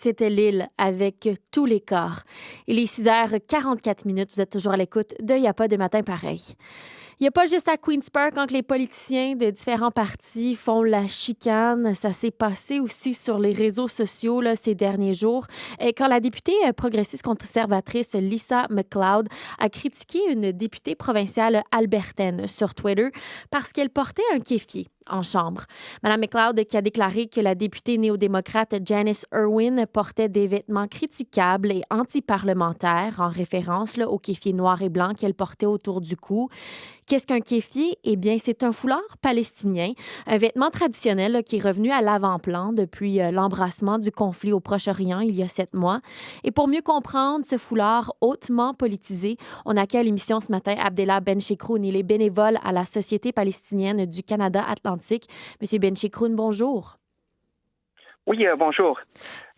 C'était Lille avec tous les corps. Il est 6h44. Vous êtes toujours à l'écoute de Y a pas de matin pareil. Il n'y a pas juste à Queen's Park quand les politiciens de différents partis font la chicane. Ça s'est passé aussi sur les réseaux sociaux là, ces derniers jours. Et quand la députée progressiste conservatrice Lisa MacLeod a critiqué une députée provinciale albertaine sur Twitter parce qu'elle portait un kéfier en chambre. Mme MacLeod qui a déclaré que la députée néo-démocrate Janice Irwin portait des vêtements critiquables et anti-parlementaires en référence là, au kéfier noir et blanc qu'elle portait autour du cou. Qu'est-ce qu'un kéfier? Eh bien, c'est un foulard palestinien, un vêtement traditionnel là, qui est revenu à l'avant-plan depuis l'embrassement du conflit au Proche-Orient il y a 7 mois. Et pour mieux comprendre ce foulard hautement politisé, on accueille à l'émission ce matin Abdellah Benchikroun. Il est bénévole à la Société palestinienne du Canada Atlantique. Monsieur Benchikroun, bonjour. Oui, bonjour.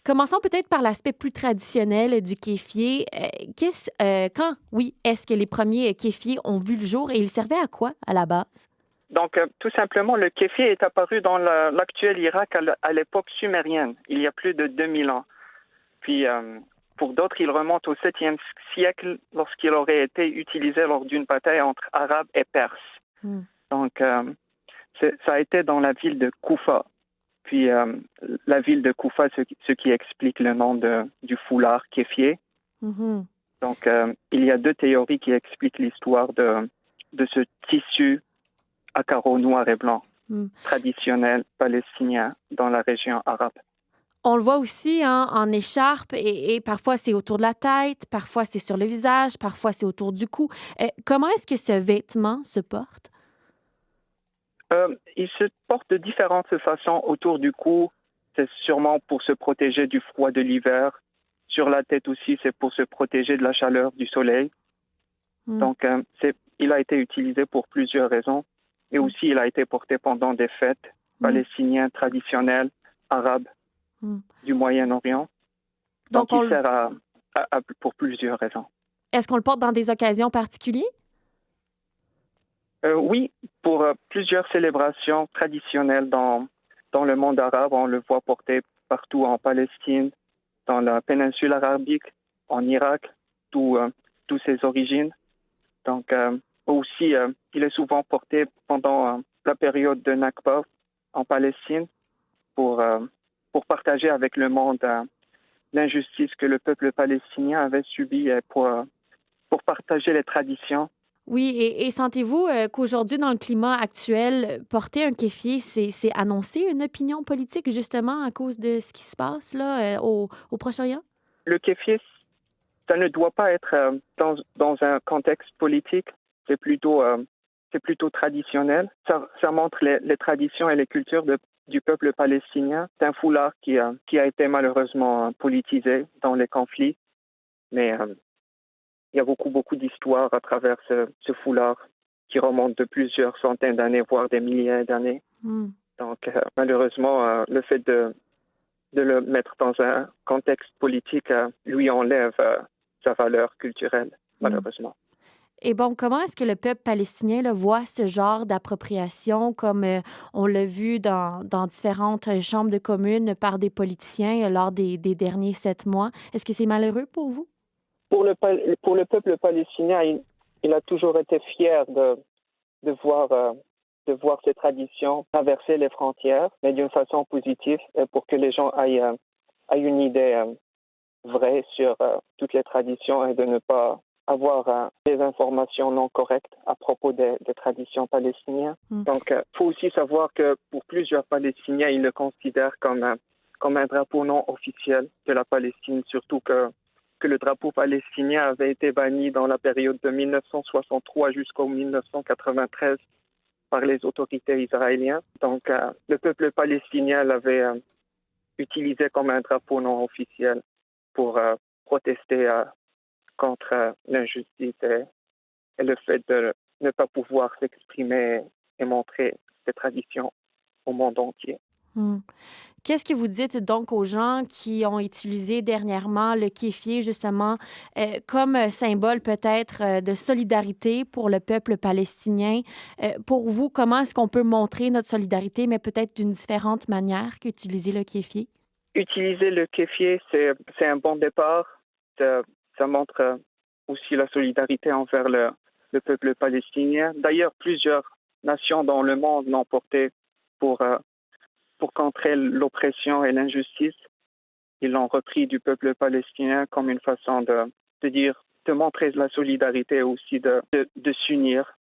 Commençons peut-être par l'aspect plus traditionnel du kéfier. Est-ce que les premiers kéfiers ont vu le jour et ils servaient à quoi à la base? Donc, tout simplement, le kéfier est apparu dans l'actuel Irak à l'époque sumérienne, il y a plus de 2000 ans. Puis, pour d'autres, il remonte au 7e siècle lorsqu'il aurait été utilisé lors d'une bataille entre Arabes et Perses. Donc, ça a été dans la ville de Koufa. Puis, la ville de Koufa, ce qui explique le nom du foulard kéfier. Donc, il y a 2 théories qui expliquent l'histoire de ce tissu à carreaux noirs et blancs, traditionnel palestinien dans la région arabe. On le voit aussi en écharpe et parfois c'est autour de la tête, parfois c'est sur le visage, parfois c'est autour du cou. Comment est-ce que ce vêtement se porte? Il se porte de différentes façons autour du cou. C'est sûrement pour se protéger du froid de l'hiver. Sur la tête aussi, c'est pour se protéger de la chaleur du soleil. Donc, il a été utilisé pour plusieurs raisons. Et aussi, il a été porté pendant des fêtes palestiniennes traditionnelles, arabes, du Moyen-Orient. Donc il sert pour plusieurs raisons. Est-ce qu'on le porte dans des occasions particulières? Oui, pour plusieurs célébrations traditionnelles dans le monde arabe. On le voit porter partout en Palestine, dans la péninsule arabique, en Irak, d'où ses origines. Donc, aussi, il est souvent porté pendant la période de Nakba en Palestine pour partager avec le monde l'injustice que le peuple palestinien avait subie et pour partager les traditions. Oui, et sentez-vous qu'aujourd'hui, dans le climat actuel, porter un kéfier, c'est annoncer une opinion politique, justement, à cause de ce qui se passe là, au Proche-Orient? Le kéfier, ça ne doit pas être dans un contexte politique. C'est plutôt traditionnel. Ça montre les traditions et les cultures du peuple palestinien. C'est un foulard qui a été malheureusement politisé dans les conflits. Mais il y a beaucoup d'histoires à travers ce foulard qui remonte de plusieurs centaines d'années, voire des milliers d'années. Donc, malheureusement, le fait de le mettre dans un contexte politique lui enlève sa valeur culturelle, malheureusement. Et bon, comment est-ce que le peuple palestinien là, voit ce genre d'appropriation, comme on l'a vu dans différentes chambres de communes par des politiciens lors des derniers 7 mois? Est-ce que c'est malheureux pour vous? Pour le peuple palestinien, il a toujours été fier de voir ces traditions traverser les frontières, mais d'une façon positive, pour que les gens aient une idée vraie sur toutes les traditions et de ne pas avoir des informations non correctes à propos des traditions palestiniennes. Donc, il faut aussi savoir que pour plusieurs Palestiniens, ils le considèrent comme un drapeau non officiel de la Palestine, surtout que le drapeau palestinien avait été banni dans la période de 1963 jusqu'en 1993 par les autorités israéliennes. Donc, le peuple palestinien l'avait utilisé comme un drapeau non officiel pour protester contre l'injustice et le fait de ne pas pouvoir s'exprimer et montrer ses traditions au monde entier. Qu'est-ce que vous dites donc aux gens qui ont utilisé dernièrement le kéfier justement comme symbole peut-être de solidarité pour le peuple palestinien? Pour vous, comment est-ce qu'on peut montrer notre solidarité, mais peut-être d'une différente manière qu'utiliser le kéfier? Utiliser le kéfier, c'est un bon départ. Ça montre aussi la solidarité envers le peuple palestinien. D'ailleurs, plusieurs nations dans le monde l'ont porté pour contrer l'oppression et l'injustice. Ils l'ont repris du peuple palestinien comme une façon de montrer la solidarité et aussi de s'unir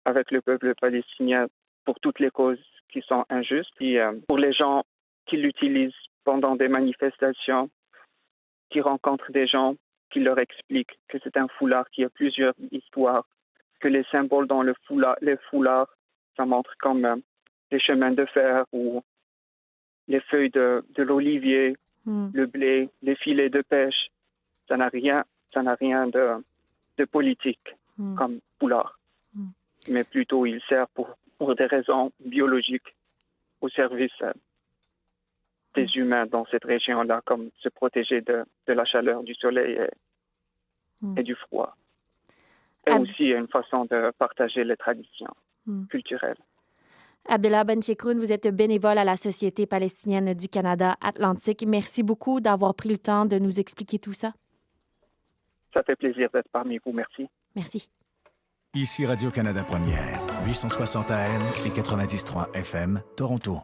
avec le peuple palestinien pour toutes les causes qui sont injustes. Et pour les gens qui l'utilisent pendant des manifestations, qui rencontrent des gens, qui leur expliquent que c'est un foulard, qui a plusieurs histoires, que les symboles dans les foulards, ça montre comme les chemins de fer ou les feuilles de l'olivier, le blé, les filets de pêche. Ça n'a rien de politique comme foulard. Mais plutôt il sert pour des raisons biologiques au service des humains dans cette région-là, comme se protéger de la chaleur du soleil et du froid. Et aussi une façon de partager les traditions culturelles. Abdellah Benchekroun, vous êtes bénévole à la Société palestinienne du Canada Atlantique. Merci beaucoup d'avoir pris le temps de nous expliquer tout ça. Ça fait plaisir d'être parmi vous. Merci. Merci. Ici Radio-Canada Première, 860 AM et 93 FM, Toronto.